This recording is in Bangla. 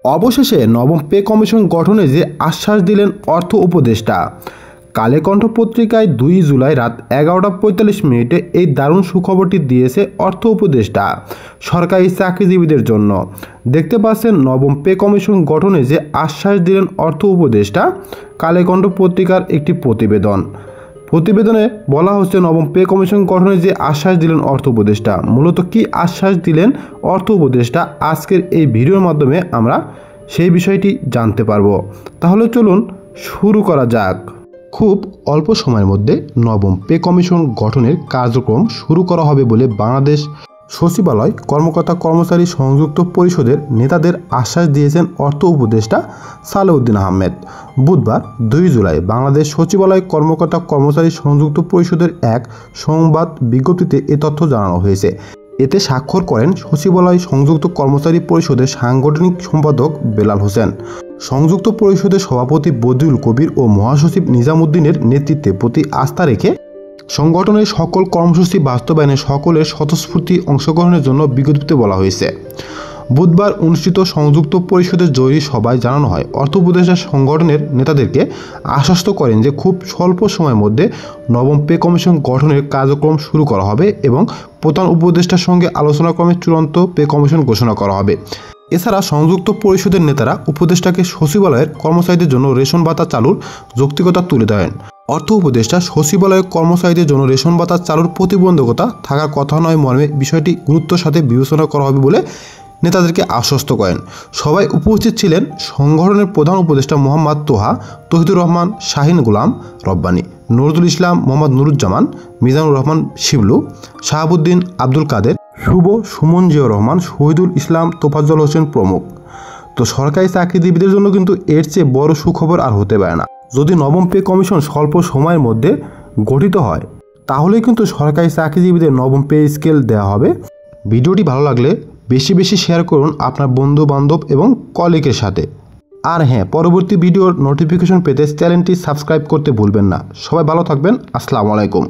অবশেষে নবম পে কমিশন গঠনে যে আশ্বাস দিলেন অর্থ উপদেষ্টা। কালেকণ্ঠ পত্রিকায় 2 জুলাই রাত 11:45 এই দারুণ সুখবরটি দিয়েছে অর্থ উপদেষ্টা সরকারি চাকরিজীবীদের জন্য। দেখতে পাচ্ছেন নবম পে কমিশন গঠনে যে আশ্বাস দিলেন অর্থ উপদেষ্টা। কালেকণ্ঠ পত্রিকার একটি প্রতিবেদনে বলা হচ্ছে নবম পে কমিশন গঠনে যে আশ্বাস দিলেন অর্থ উপদেষ্টা। মূলত কি আশ্বাস দিলেন অর্থ উপদেষ্টা আজকের এই ভিডিওর মাধ্যমে আমরা সেই বিষয়টি জানতে পারবো। তাহলে চলুন শুরু করা যাক। খুব অল্প সময়ের মধ্যে নবম পে কমিশন গঠনের কার্যক্রম শুরু করা হবে বলে বাংলাদেশ সচিবালয় কর্মকর্তা কর্মচারী সংযুক্ত পরিষদের নেতাদের আশ্বাস দিয়েছেন অর্থ উপদেষ্টা সালেউদ্দিন আহমেদ। বুধবার 2 জুলাই বাংলাদেশ সচিবালয় কর্মকর্তা কর্মচারী সংযুক্ত পরিষদের এক সংবাদ বিজ্ঞপ্তিতে এ তথ্য জানানো হয়েছে। এতে স্বাক্ষর করেন সচিবালয় সংযুক্ত কর্মচারী পরিষদের সাংগঠনিক সম্পাদক বেলাল হোসেন, সংযুক্ত পরিষদের সভাপতি বদিউল কবির ও মহাসচিব নিজামুদ্দিনের নেতৃত্বে প্রতি আস্থা রেখে সংগঠনের সকল কর্মসূচি বাস্তবায়নে সকলের স্বতঃস্ফূর্ত অংশগ্রহণের জন্য বিজ্ঞপ্তিতে বলা হয়েছে। বুধবার অনুষ্ঠিত সংযুক্ত পরিষদের জরুরি সভায় জানানো হয়, অর্থ উপদেষ্টা সংগঠনের নেতাদেরকে আশ্বস্ত করেন যে খুব স্বল্প সময়ের মধ্যে নবম পে কমিশন গঠনের কার্যক্রম শুরু করা হবে এবং প্রধান উপদেষ্টার সঙ্গে আলোচনাক্রমে চূড়ান্ত পে কমিশন ঘোষণা করা হবে। এছাড়া সংযুক্ত পরিষদের নেতারা উপদেষ্টাকে সচিবালয়ের কর্মচারীদের জন্য রেশন ভাতা চালুর যৌক্তিকতা তুলে ধরেন। অর্থ উপদেষ্টা সচিবালয়ের কর্মচারীদের জন্য রেশন ভাতা চালুর প্রতিবন্ধকতা থাকার কথা নয় মর্মে বিষয়টি গুরুত্বের সাথে বিবেচনা করা হবে বলে নেতাদেরকে আশ্বস্ত করেন। সবাই উপস্থিত ছিলেন সংগঠনের প্রধান উপদেষ্টা মোহাম্মদ তোহা, তৌহিদুর রহমান, শাহিন গোলাম রব্বানী, নজরুল ইসলাম, মোহাম্মদ নুরুজ্জামান, মিজানুর রহমান শিবলু, শাহাবুদ্দিন আব্দুল কাদের, শুভ, সুমন জিয়াউর রহমান, শহীদুল ইসলাম, তোফাজ্জল হোসেন প্রমুখ। তো সরকারি চাকরিজীবীদের জন্য কিন্তু এর চেয়ে বড় সুখবর আর হতে পারে না। যদি নবম পে কমিশন স্বল্প সময়ের মধ্যে গঠিত হয় তাহলে কিন্তু সরকারি চাকরিজীবীদের নবম পে স্কেল দেওয়া হবে। ভিডিওটি ভালো লাগলে বেশি বেশি শেয়ার করুন আপনার বন্ধু বান্ধব এবং কলিগের সাথে। আর হ্যাঁ, পরবর্তী ভিডিওর নোটিফিকেশন পেতে চ্যানেলটি সাবস্ক্রাইব করতে ভুলবেন না। সবাই ভালো থাকবেন। আসসালামু আলাইকুম।